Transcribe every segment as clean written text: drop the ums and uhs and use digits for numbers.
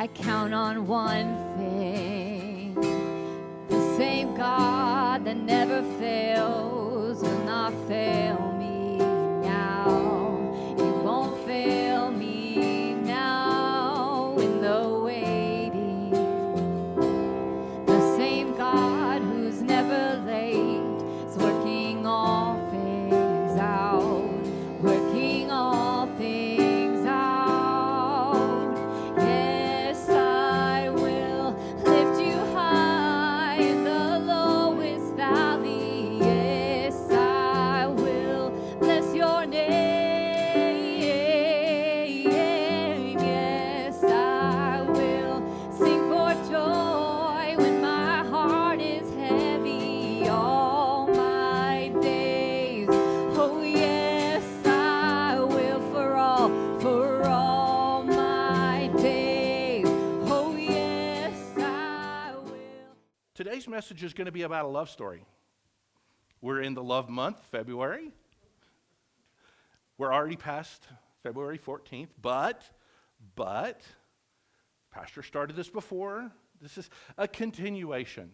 I count on one thing. The same God that never fails will not fail me now. He won't fail me now in the waiting. The same God who's never late is working all things out, working all things out. Yes, I will lift you high in the lowest valley. Yes, I will bless your name. Yes, I will sing for joy when my heart is heavy all my days. Oh yes, I will for all my days. Oh yes, I will. Today's message is going to be about a love story. We're in the love month, February. We're already past February 14th, but, Pastor started this before. This is a continuation.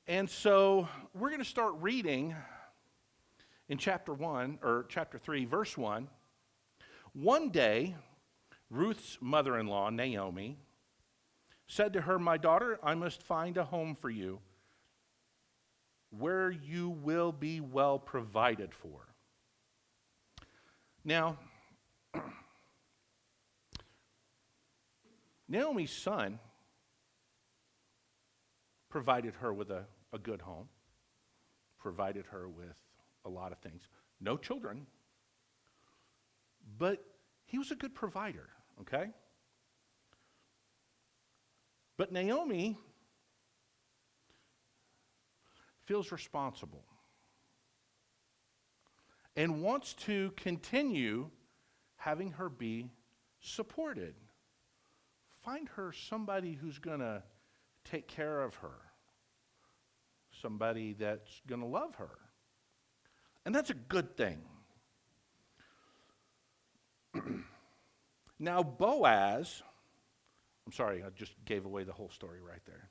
And so we're going to start reading in chapter 3, verse 1. One day, Ruth's mother-in-law, Naomi, said to her, "My daughter, I must find a home for you where you will be well provided for." Now, Naomi's son provided her with a good home, provided her with a lot of things. No children, but he was a good provider, okay? But Naomi feels responsible and wants to continue having her be supported. Find her somebody who's going to take care of her, somebody that's going to love her. And that's a good thing. Now, Boaz, I'm sorry, I just gave away the whole story right there.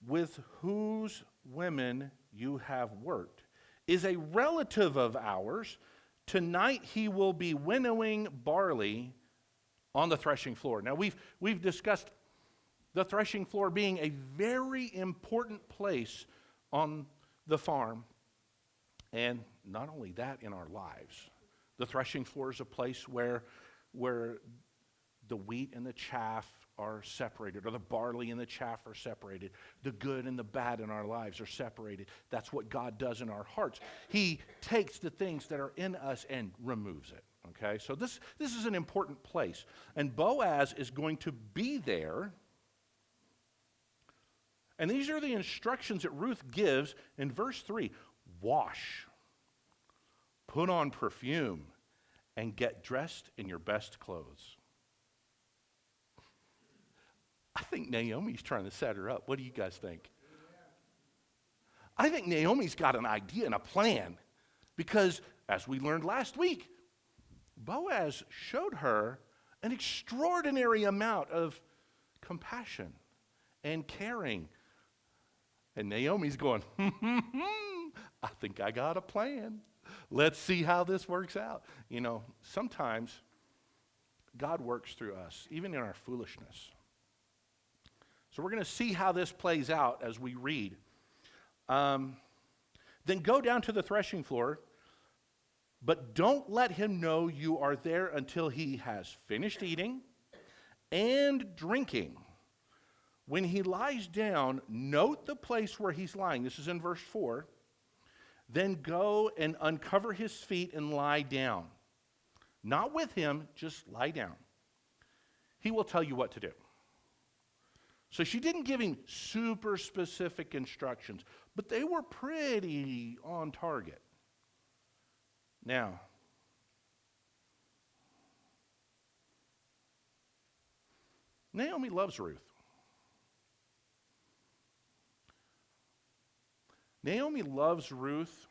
With whose women you have worked is a relative of ours. Tonight he will be winnowing barley on the threshing floor. Now we've discussed the threshing floor being a very important place on the farm. And not only that, in our lives. The threshing floor is a place where the wheat and the chaff are separated, or the barley and the chaff are separated. The good and the bad in our lives are separated. That's what God does in our hearts. He takes the things that are in us and removes it. Okay, so this is an important place. And Boaz is going to be there. And these are the instructions that Ruth gives in verse 3. Wash, put on perfume, and get dressed in your best clothes. I think Naomi's trying to set her up. What do you guys think? I think Naomi's got an idea and a plan, because as we learned last week, Boaz showed her an extraordinary amount of compassion and caring. And Naomi's going, I think I got a plan. Let's see how this works out. You know, sometimes God works through us, even in our foolishness. So we're going to see how this plays out as we read. Then go down to the threshing floor, but don't let him know you are there until he has finished eating and drinking. When he lies down, note the place where he's lying. This is in verse 4. Then go and uncover his feet and lie down. Not with him, just lie down. He will tell you what to do. So she didn't give him super specific instructions, but they were pretty on target. Now, Naomi loves Ruth. Naomi loves Ruth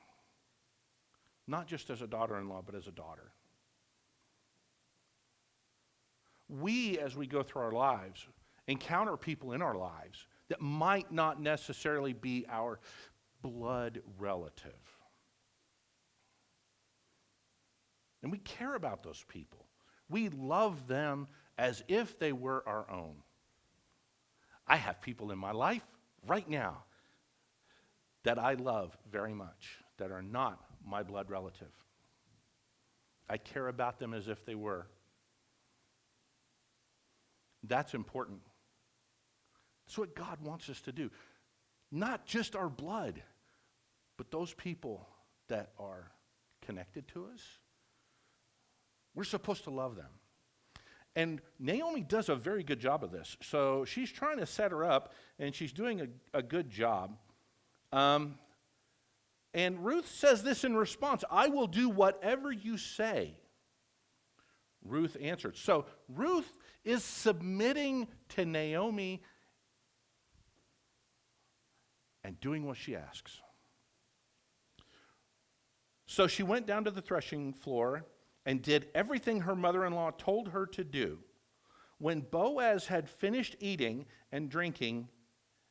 not just as a daughter-in-law, but as a daughter. We, as we go through our lives, encounter people in our lives that might not necessarily be our blood relative. And we care about those people. We love them as if they were our own. I have people in my life right now that I love very much that are not my blood relative. I care about them as if they were. That's important. That's what God wants us to do. Not just our blood, but those people that are connected to us. We're supposed to love them. And Naomi does a very good job of this. So she's trying to set her up, and she's doing a good job. And Ruth says this in response, I will do whatever you say. Ruth answered. So Ruth is submitting to Naomi and doing what she asks. So she went down to the threshing floor and did everything her mother-in-law told her to do. When Boaz had finished eating and drinking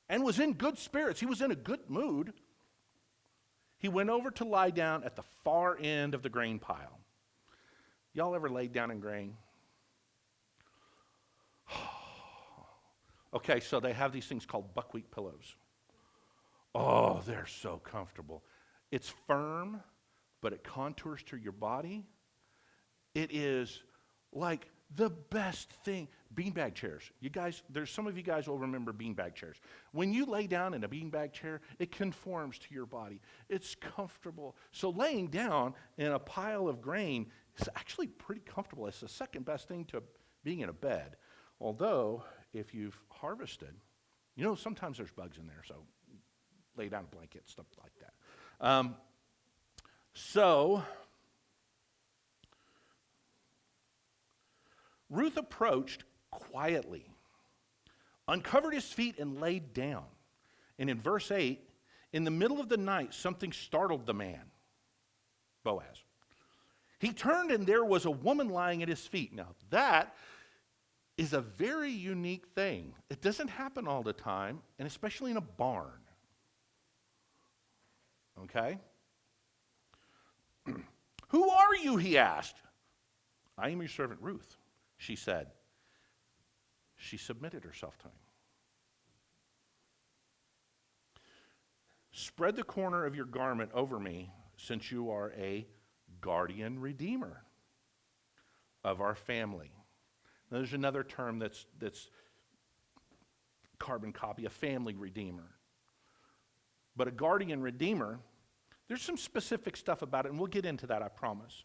and was in good spirits, he was in a good mood, he went over to lie down at the far end of the grain pile. Y'all ever laid down in grain? Okay, so they have these things called buckwheat pillows. Oh, they're so comfortable. It's firm, but it contours to your body. It is like the best thing. Beanbag chairs. You guys, there's some of you guys will remember beanbag chairs. When you lay down in a beanbag chair, it conforms to your body. It's comfortable. So laying down in a pile of grain is actually pretty comfortable. It's the second best thing to being in a bed. Although, if you've harvested, sometimes there's bugs in there, so lay down a blanket, stuff like that. So Ruth approached quietly, uncovered his feet, and laid down. And in verse 8, in the middle of the night, something startled the man, Boaz. He turned, and there was a woman lying at his feet. Now, that is a very unique thing. It doesn't happen all the time, and especially in a barn. Okay? Who are you, he asked. I am your servant Ruth, she said. She submitted herself to him. Spread the corner of your garment over me, since you are a guardian redeemer of our family. Now, there's another term that's carbon copy, a family redeemer. But a guardian redeemer, there's some specific stuff about it, and we'll get into that, I promise.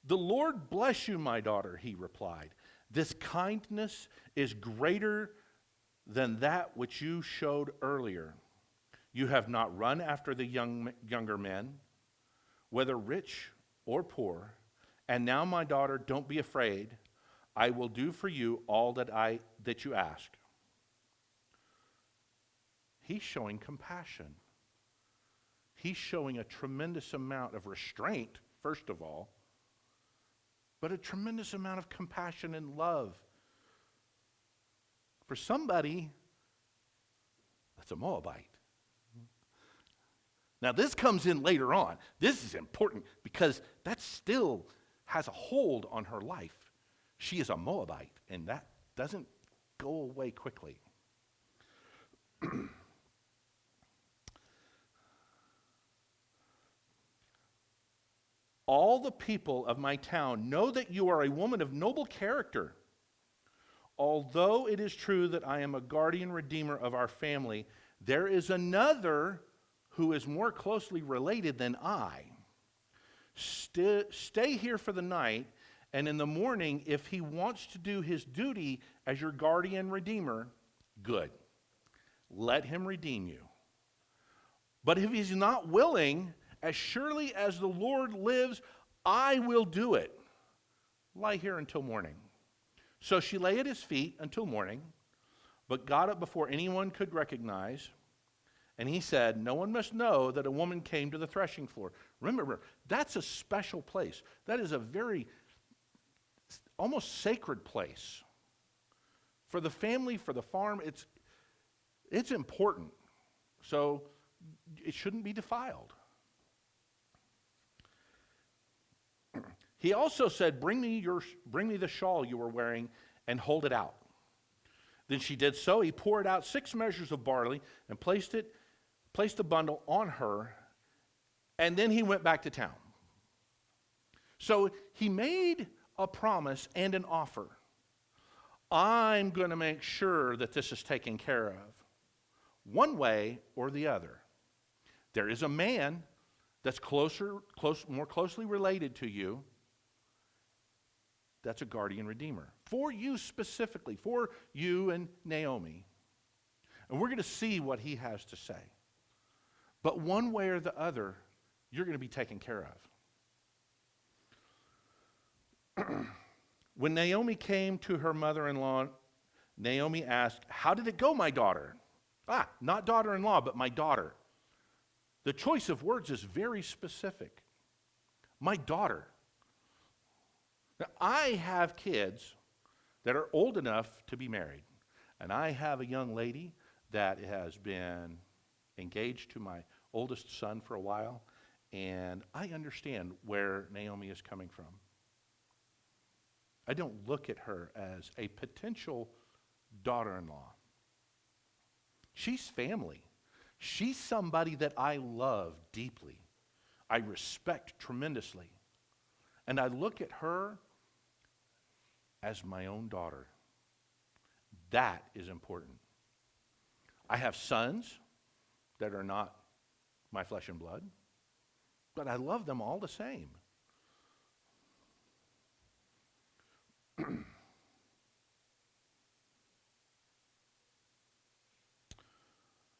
The Lord bless you, my daughter, he replied. This kindness is greater than that which you showed earlier. You have not run after the younger men, whether rich or poor. And now, my daughter, don't be afraid. I will do for you all that you ask. He's showing compassion. He's showing a tremendous amount of restraint, first of all, but a tremendous amount of compassion and love for somebody that's a Moabite. Now, this comes in later on. This is important because that still has a hold on her life. She is a Moabite, and that doesn't go away quickly. All the people of my town know that you are a woman of noble character. Although it is true that I am a guardian redeemer of our family, there is another who is more closely related than I. Stay here for the night, and in the morning, if he wants to do his duty as your guardian redeemer, good. Let him redeem you. But if he's not willing, as surely as the Lord lives, I will do it. Lie here until morning. So she lay at his feet until morning, but got up before anyone could recognize. And he said, no one must know that a woman came to the threshing floor. Remember, that's a special place. That is a very almost sacred place. For the family, for the farm, it's important. So it shouldn't be defiled. He also said, bring me the shawl you were wearing and hold it out. Then she did so. He poured out 6 measures of barley and placed the bundle on her, and then he went back to town. So he made a promise and an offer. I'm going to make sure that this is taken care of, one way or the other. There is a man that's more closely related to you. That's a guardian redeemer. For you specifically, for you and Naomi. And we're going to see what he has to say. But one way or the other, you're going to be taken care of. When Naomi came to her mother-in-law, Naomi asked, "How did it go, my daughter?" Not daughter-in-law, but my daughter. The choice of words is very specific. My daughter. Now, I have kids that are old enough to be married. And I have a young lady that has been engaged to my oldest son for a while. And I understand where Naomi is coming from. I don't look at her as a potential daughter-in-law. She's family. She's somebody that I love deeply. I respect tremendously. And I look at her as my own daughter. That is important. I have sons that are not my flesh and blood, but I love them all the same.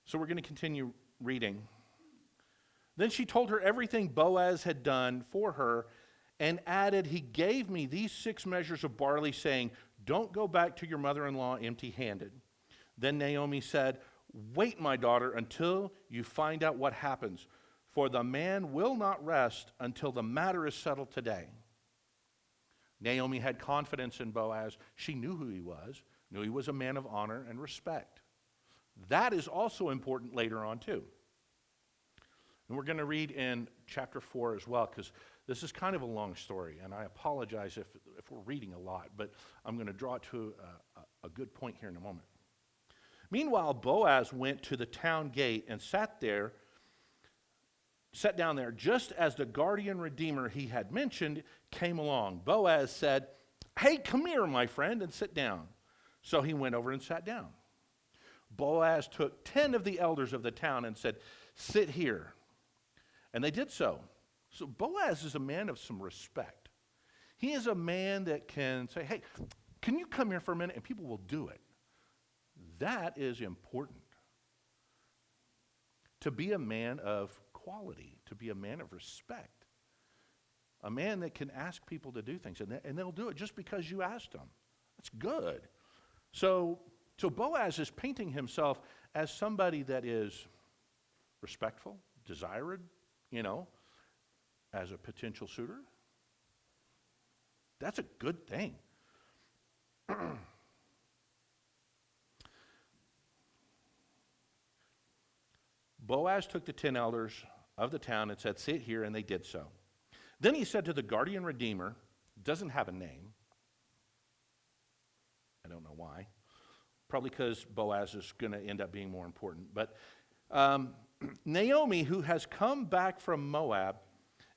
So we're going to continue reading. Then she told her everything Boaz had done for her and added, "He gave me these 6 measures of barley, saying, 'Don't go back to your mother-in-law empty-handed.' Then Naomi said, 'Wait, my daughter, until you find out what happens, for the man will not rest until the matter is settled today.'" Naomi had confidence in Boaz. She knew who he was, knew he was a man of honor and respect. That is also important later on, too. And we're going to read in chapter 4 as well, because this is kind of a long story, and I apologize if we're reading a lot, but I'm going to draw it to a good point here in a moment. Meanwhile, Boaz went to the town gate and sat down there just as the guardian redeemer he had mentioned came along. Boaz said, "Hey, come here, my friend, and sit down." So he went over and sat down. Boaz took 10 of the elders of the town and said, "Sit here." And they did so. So Boaz is a man of some respect. He is a man that can say, "Hey, can you come here for a minute?" And people will do it. That is important. To be a man of quality, to be a man of respect. A man that can ask people to do things, and they'll do it just because you asked them. That's good. So Boaz is painting himself as somebody that is respectful, desired, as a potential suitor. That's a good thing. Boaz took the 10 elders of the town and said, "Sit here," and they did so. Then he said to the guardian redeemer, doesn't have a name. I don't know why. Probably because Boaz is going to end up being more important. But Naomi, who has come back from Moab,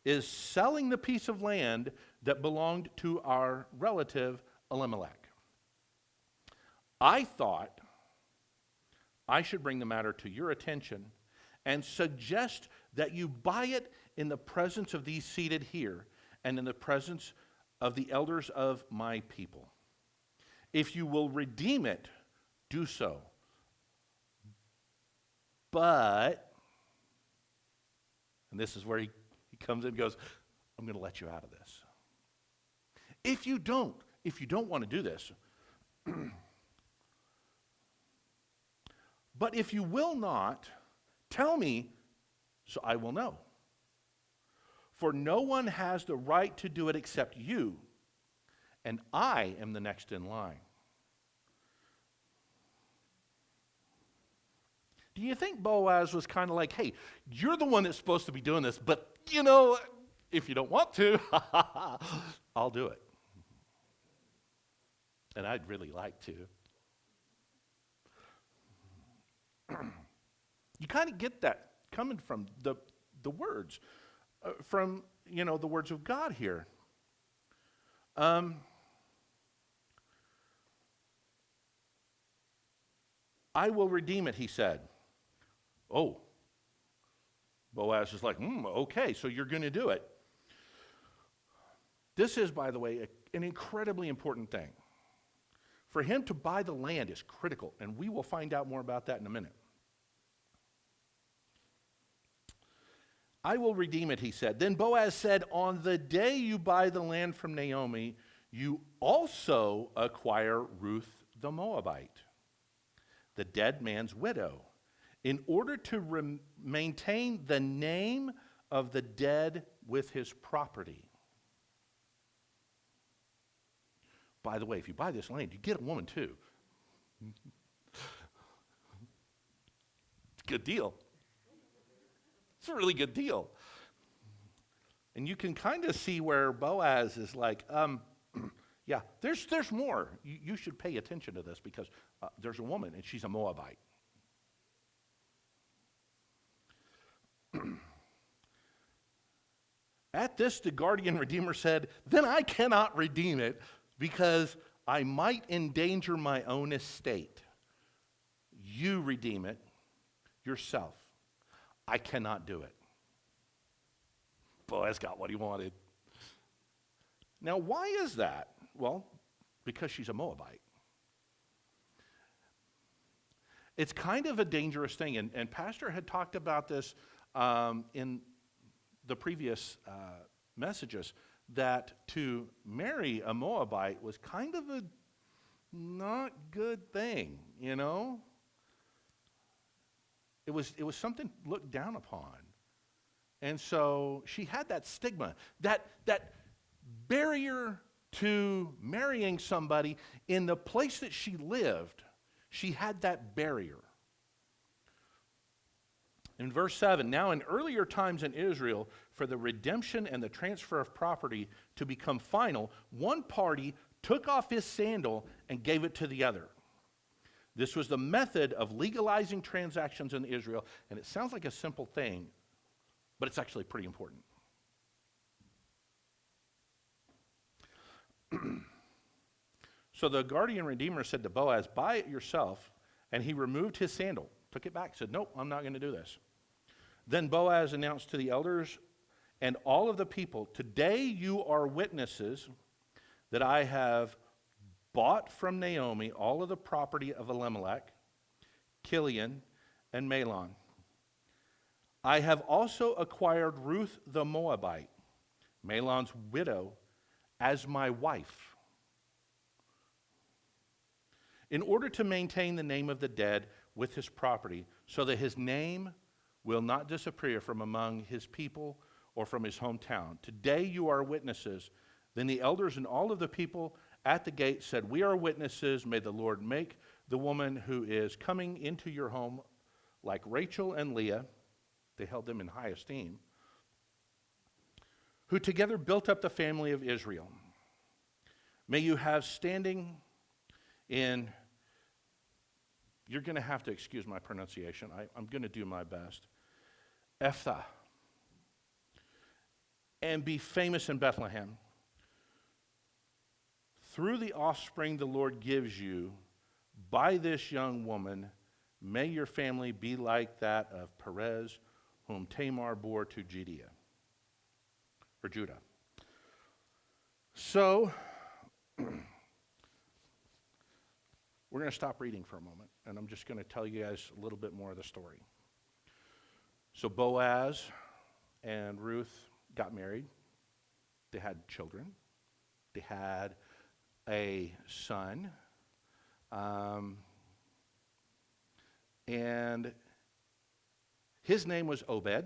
is selling the piece of land that belonged to our relative Elimelech. I thought I should bring the matter to your attention and suggest that you buy it in the presence of these seated here and in the presence of the elders of my people. If you will redeem it, do so. But, and this is where he comes in and goes, "I'm going to let you out of this. If you don't want to do this, but if you will not, tell me so I will know. For no one has the right to do it except you, and I am the next in line. Do you think Boaz was kind of like, hey, you're the one that's supposed to be doing this, but, if you don't want to, I'll do it. And I'd really like to. You kind of get that coming from the words, from, the words of God here. I will redeem it, he said. Oh, Boaz is like, okay, so you're going to do it. This is, by the way, an incredibly important thing. For him to buy the land is critical, and we will find out more about that in a minute. I will redeem it, he said. Then Boaz said, on the day you buy the land from Naomi, you also acquire Ruth the Moabite, the dead man's widow, in order to maintain the name of the dead with his property. By the way, if you buy this land, you get a woman too. It's a good deal. It's a really good deal. And you can kind of see where Boaz is like, yeah, there's more. You should pay attention to this because there's a woman and she's a Moabite. At this, the guardian redeemer said, then I cannot redeem it because I might endanger my own estate. You redeem it yourself. I cannot do it. Boaz got what he wanted. Now, why is that? Well, because she's a Moabite. It's kind of a dangerous thing, and Pastor had talked about this in the previous messages, that to marry a Moabite was kind of a not good thing, It was something looked down upon. And so she had that stigma, that barrier to marrying somebody in the place that she lived. She had that barrier. In verse 7, now in earlier times in Israel, for the redemption and the transfer of property to become final, one party took off his sandal and gave it to the other. This was the method of legalizing transactions in Israel, and it sounds like a simple thing, but it's actually pretty important. So the guardian redeemer said to Boaz, buy it yourself, and he removed his sandal, took it back, said, nope, I'm not going to do this. Then Boaz announced to the elders and all of the people, today you are witnesses that I have bought from Naomi all of the property of Elimelech, Kilion, and Mahlon. I have also acquired Ruth the Moabite, Mahlon's widow, as my wife, in order to maintain the name of the dead with his property, so that his name will not disappear from among his people or from his hometown. Today you are witnesses. Then the elders and all of the people at the gate said, we are witnesses. May the Lord make the woman who is coming into your home like Rachel and Leah, they held them in high esteem, who together built up the family of Israel. May you have standing in, you're going to have to excuse my pronunciation. I'm going to do my best. Ephah. And be famous in Bethlehem. Through the offspring the Lord gives you, by this young woman, may your family be like that of Perez, whom Tamar bore to Judah. So, we're going to stop reading for a moment, and I'm just going to tell you guys a little bit more of the story. So Boaz and Ruth got married. They had children. They had a son. And his name was Obed.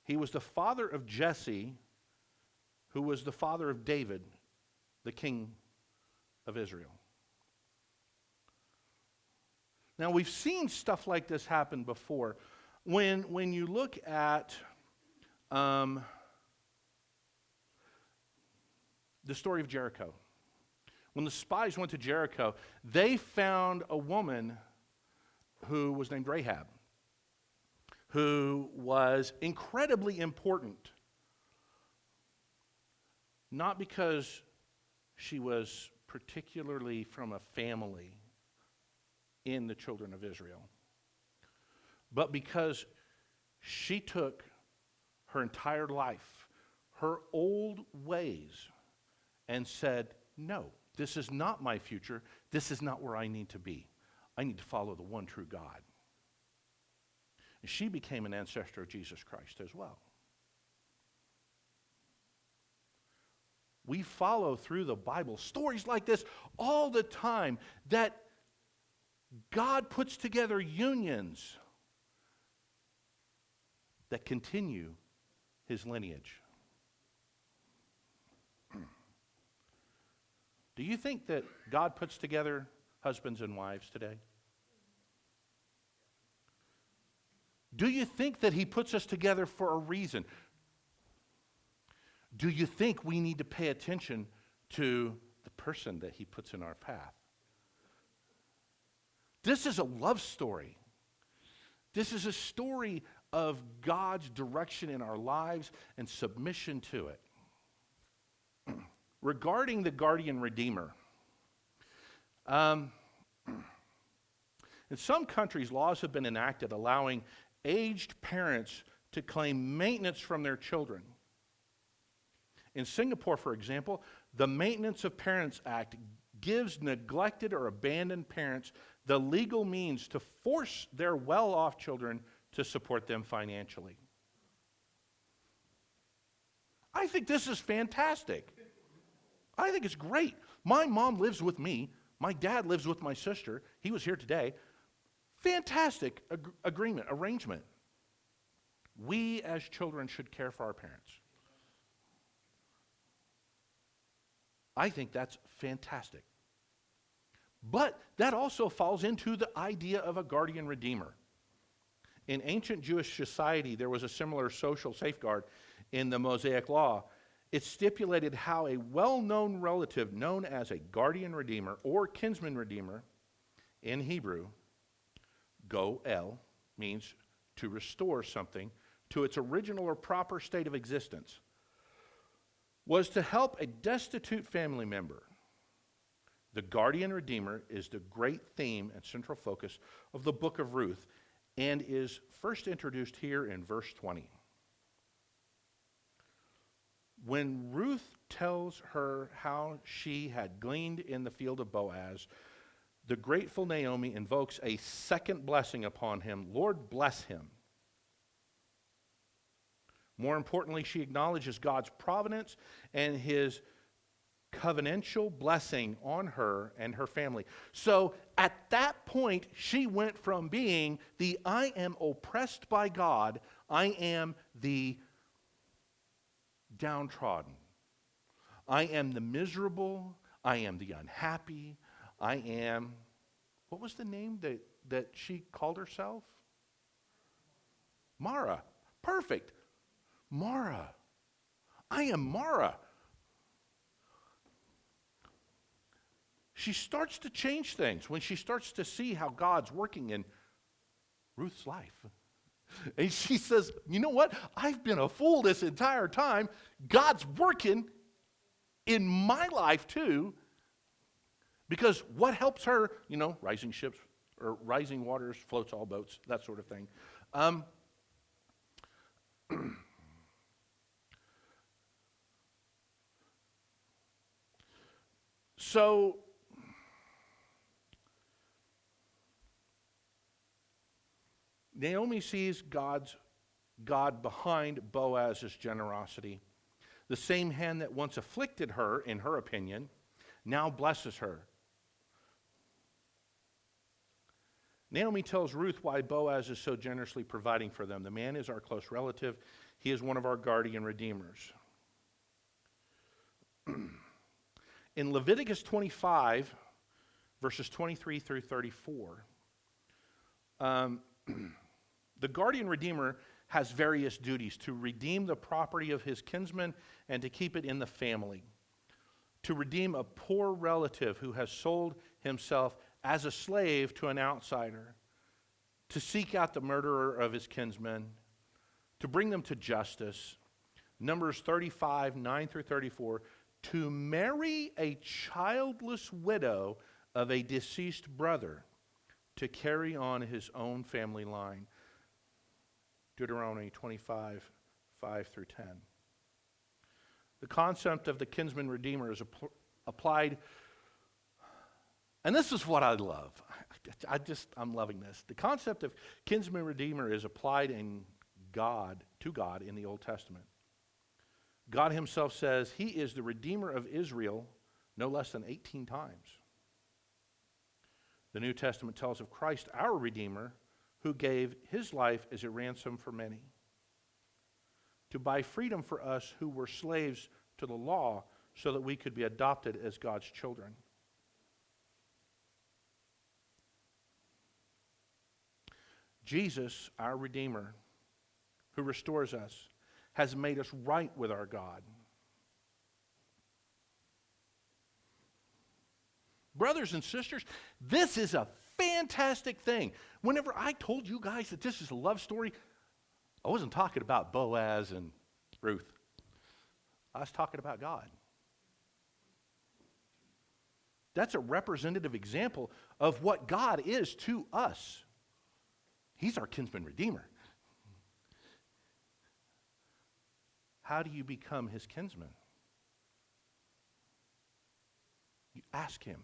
He was the father of Jesse, who was the father of David, the king of Israel. Now, we've seen stuff like this happen before. When you look at the story of Jericho, when the spies went to Jericho, they found a woman who was named Rahab, who was incredibly important, not because she was particularly from a family in the children of Israel, but because she took her entire life, her old ways, and said, no, this is not my future. This is not where I need to be. I need to follow the one true God. And she became an ancestor of Jesus Christ as well. We follow through the Bible stories like this all the time, that God puts together unions that continue his lineage. Do you think that God puts together husbands and wives today? Do you think that he puts us together for a reason? Do you think we need to pay attention to the person that he puts in our path? This is a love story. This is a story of God's direction in our lives and submission to it. Regarding the guardian redeemer, in some countries, laws have been enacted allowing aged parents to claim maintenance from their children. In Singapore, for example, the Maintenance of Parents Act gives neglected or abandoned parents the legal means to force their well-off children to support them financially. I think this is fantastic. I think it's great. My mom lives with me. My dad lives with my sister. He was here today. Fantastic arrangement. We as children should care for our parents. I think that's fantastic. But that also falls into the idea of a guardian redeemer. In ancient Jewish society, there was a similar social safeguard in the Mosaic Law. It stipulated how a well-known relative known as a guardian redeemer or kinsman redeemer in Hebrew, goel, means to restore something to its original or proper state of existence, was to help a destitute family member. The guardian redeemer is the great theme and central focus of the book of Ruth and is first introduced here in verse 20. When Ruth tells her how she had gleaned in the field of Boaz, the grateful Naomi invokes a second blessing upon him. Lord, bless him. More importantly, she acknowledges God's providence and his covenantal blessing on her and her family. So at that point, she went from being the I am oppressed by God, I am the downtrodden, I am the miserable, I am the unhappy, I am, what was the name that she called herself? Mara. Perfect. Mara. I am Mara. She starts to change things when she starts to see how God's working in Ruth's life. And she says, you know what? I've been a fool this entire time. God's working in my life too. Because what helps her, rising ships or rising waters floats all boats, that sort of thing. So Naomi sees God behind Boaz's generosity. The same hand that once afflicted her, in her opinion, now blesses her. Naomi tells Ruth why Boaz is so generously providing for them. The man is our close relative. He is one of our guardian redeemers. In Leviticus 25, verses 23 through 34, the guardian redeemer has various duties: to redeem the property of his kinsman and to keep it in the family, to redeem a poor relative who has sold himself as a slave to an outsider, to seek out the murderer of his kinsman, to bring them to justice. Numbers 35, 9 through 34, to marry a childless widow of a deceased brother, to carry on his own family line. Deuteronomy 25, 5 through 10. The concept of the kinsman redeemer is applied, and this is what I love. I'm loving this. The concept of kinsman redeemer is applied to God in the Old Testament. God himself says he is the redeemer of Israel no less than 18 times. The New Testament tells of Christ, our redeemer, who gave his life as a ransom for many, to buy freedom for us who were slaves to the law so that we could be adopted as God's children. Jesus, our Redeemer, who restores us, has made us right with our God. Brothers and sisters, this is a fantastic thing. Whenever I told you guys that this is a love story, I wasn't talking about Boaz and Ruth. I was talking about God. That's a representative example of what God is to us. He's our kinsman redeemer. How do you become his kinsman? You ask him,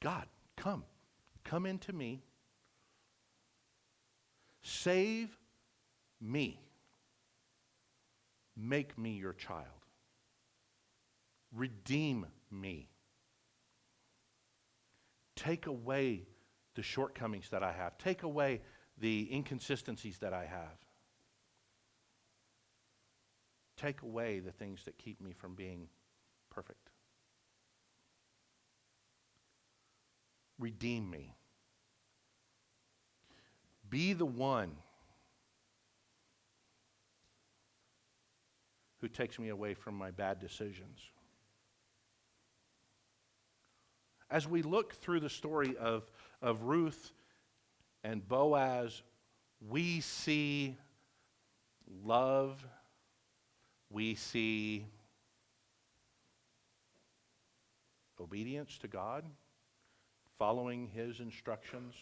God, come into me, save me, make me your child, redeem me, take away the shortcomings that I have, take away the inconsistencies that I have, take away the things that keep me from being perfect. Redeem me. Be the one who takes me away from my bad decisions. As we look through the story of Ruth and Boaz, we see love, we see obedience to God, following his instructions,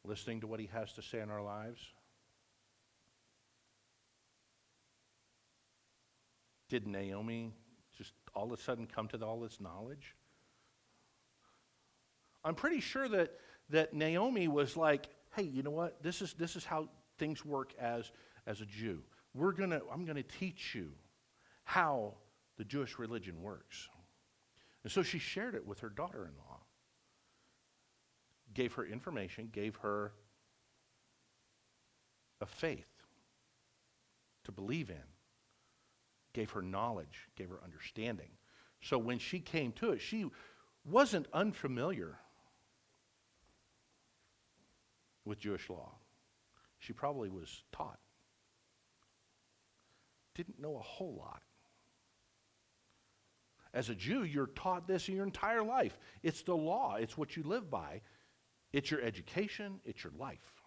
listening to what he has to say in our lives. Did Naomi just all of a sudden come to all this knowledge? I'm pretty sure that Naomi was like, hey, you know what? This is how things work as a Jew. I'm gonna teach you how the Jewish religion works. And so she shared it with her daughter-in-law. Gave her information, gave her a faith to believe in, gave her knowledge, gave her understanding. So when she came to it, she wasn't unfamiliar with Jewish law. She probably was taught. Didn't know a whole lot. As a Jew, you're taught this in your entire life. It's the law. It's what you live by. It's your education. It's your life.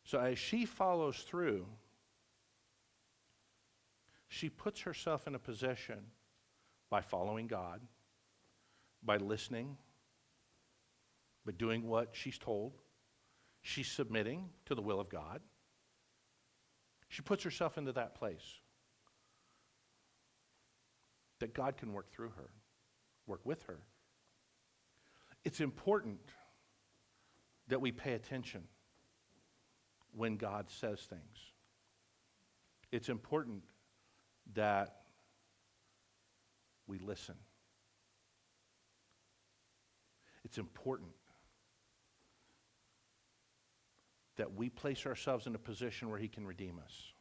So as she follows through, she puts herself in a position by following God, by listening, by doing what she's told. She's submitting to the will of God. She puts herself into that place that God can work through her, work with her. It's important that we pay attention when God says things. It's important that we listen. It's important that we place ourselves in a position where he can redeem us.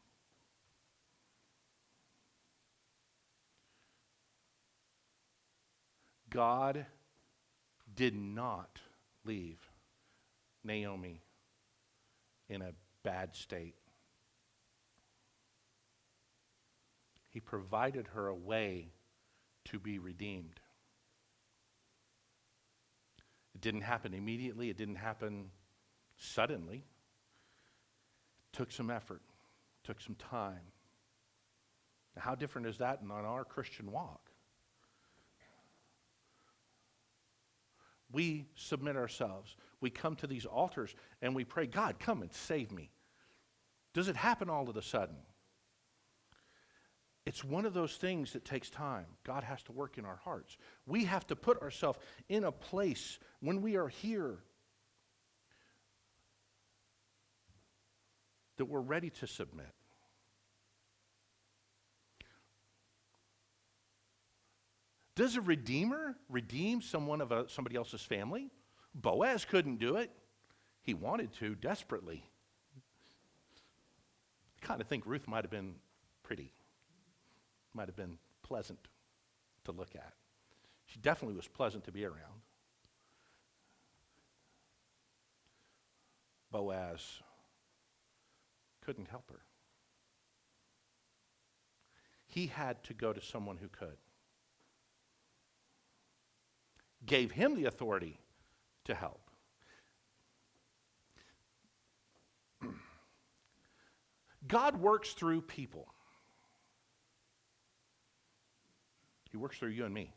God did not leave Naomi in a bad state. He provided her a way to be redeemed. It didn't happen immediately. It didn't happen suddenly. It took some effort, took some time. Now, how different is that on our Christian walk? We submit ourselves. We come to these altars and we pray, God, come and save me. Does it happen all of a sudden? It's one of those things that takes time. God has to work in our hearts. We have to put ourselves in a place when we are here that we're ready to submit. Does a redeemer redeem somebody else's family? Boaz couldn't do it. He wanted to desperately. I kind of think Ruth might have been pretty. Might have been pleasant to look at. She definitely was pleasant to be around. Boaz couldn't help her. He had to go to someone who could. Gave him the authority to help. God works through people. He works through you and me.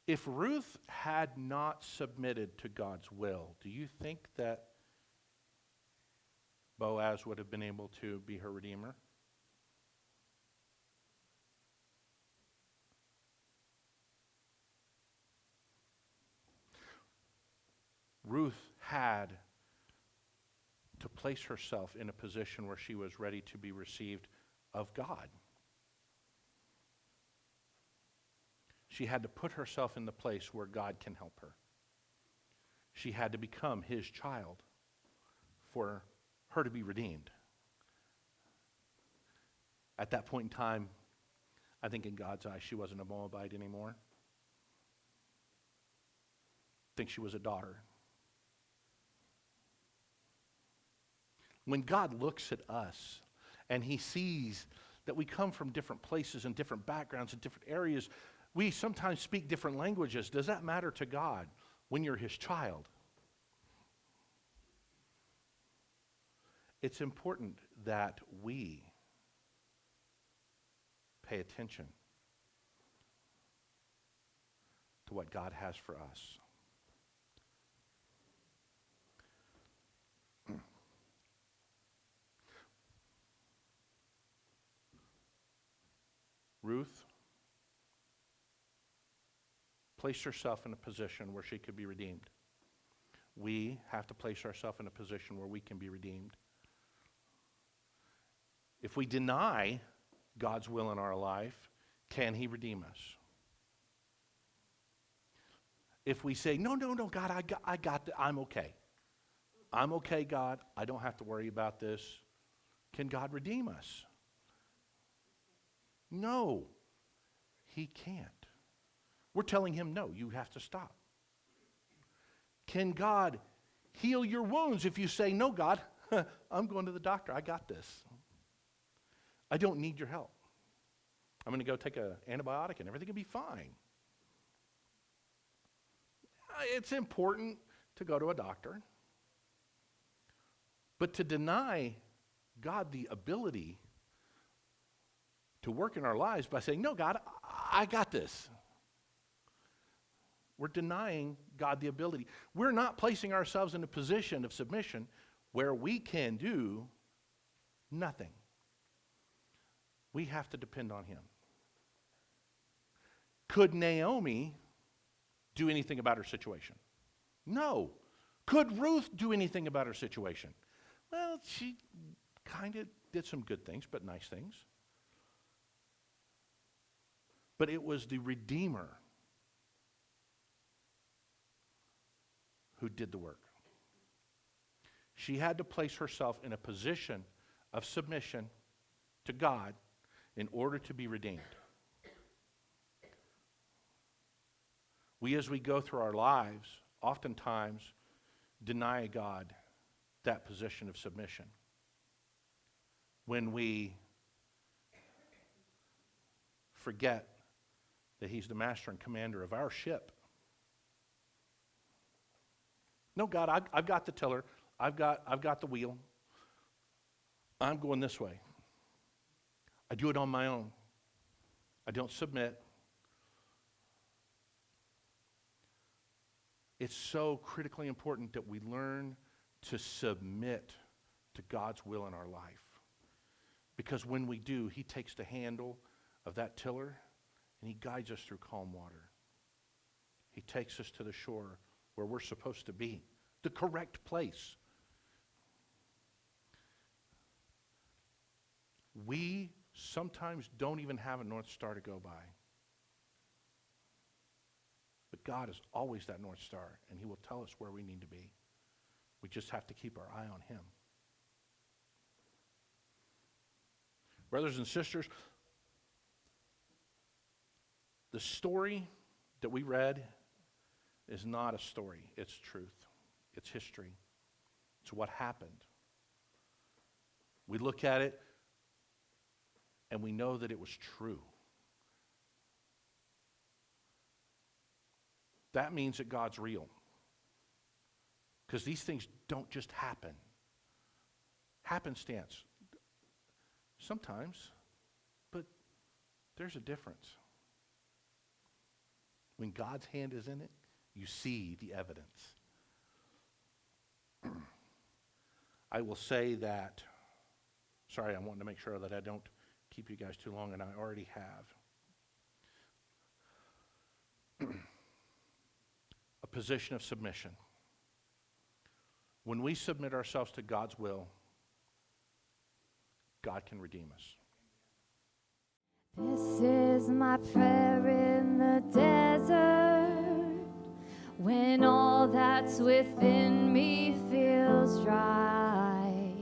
If Ruth had not submitted to God's will, do you think that Boaz would have been able to be her redeemer? Ruth had to place herself in a position where she was ready to be received of God. She had to put herself in the place where God can help her. She had to become his child for her to be redeemed. At that point in time, I think in God's eyes, she wasn't a Moabite anymore. I think she was a daughter. When God looks at us and he sees that we come from different places and different backgrounds and different areas, we sometimes speak different languages. Does that matter to God when you're his child? It's important that we pay attention to what God has for us. Ruth placed herself in a position where she could be redeemed. We have to place ourselves in a position where we can be redeemed. If we deny God's will in our life, can he redeem us? If we say, no, God, I got I'm okay. I'm okay, God. I don't have to worry about this. Can God redeem us? No, he can't. We're telling him, no, you have to stop. Can God heal your wounds if you say, no, God, I'm going to the doctor. I got this. I don't need your help. I'm going to go take an antibiotic and everything will be fine. It's important to go to a doctor. But to deny God the ability to work in our lives by saying, no, God, I got this. We're denying God the ability. We're not placing ourselves in a position of submission where we can do nothing. We have to depend on him. Could Naomi do anything about her situation? No. Could Ruth do anything about her situation? Well, she kind of did some good things, but nice things. But it was the Redeemer who did the work. She had to place herself in a position of submission to God in order to be redeemed. We, as we go through our lives, oftentimes deny God that position of submission. When we forget that He's the master and commander of our ship. No, God, I've got the tiller. I've got the wheel. I'm going this way. I do it on my own. I don't submit. It's so critically important that we learn to submit to God's will in our life. Because when we do, He takes the handle of that tiller and He guides us through calm water. He takes us to the shore where we're supposed to be, the correct place. We sometimes don't even have a North Star to go by. But God is always that North Star, and He will tell us where we need to be. We just have to keep our eye on Him. Brothers and sisters, the story that we read is not a story. It's truth. It's history. It's what happened. We look at it, and we know that it was true. That means that God's real. Because these things don't just happen. Happenstance. Sometimes, but there's a difference. When God's hand is in it, you see the evidence. I will say that, sorry, I wanted to make sure that I don't keep you guys too long, and I already have. A position of submission. When we submit ourselves to God's will, God can redeem us. This is my prayer in the desert, when all that's within me feels dry.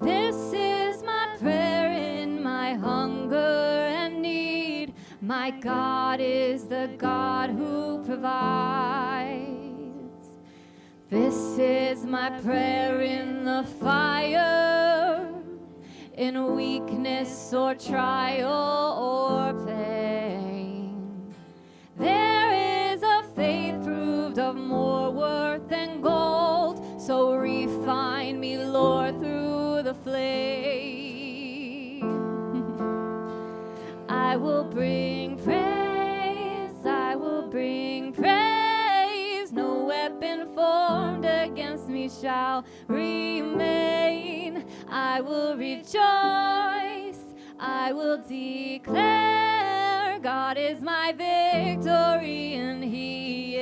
This is my prayer in my hunger and need. My God is the God who provides. This is my prayer in the fire, in weakness or trial or pain. There is a faith proved of more worth than gold, so refine me, Lord, through the flame. I will bring praise, I will bring praise. No weapon formed against me shall remain. I will rejoice, I will declare, God is my victory and He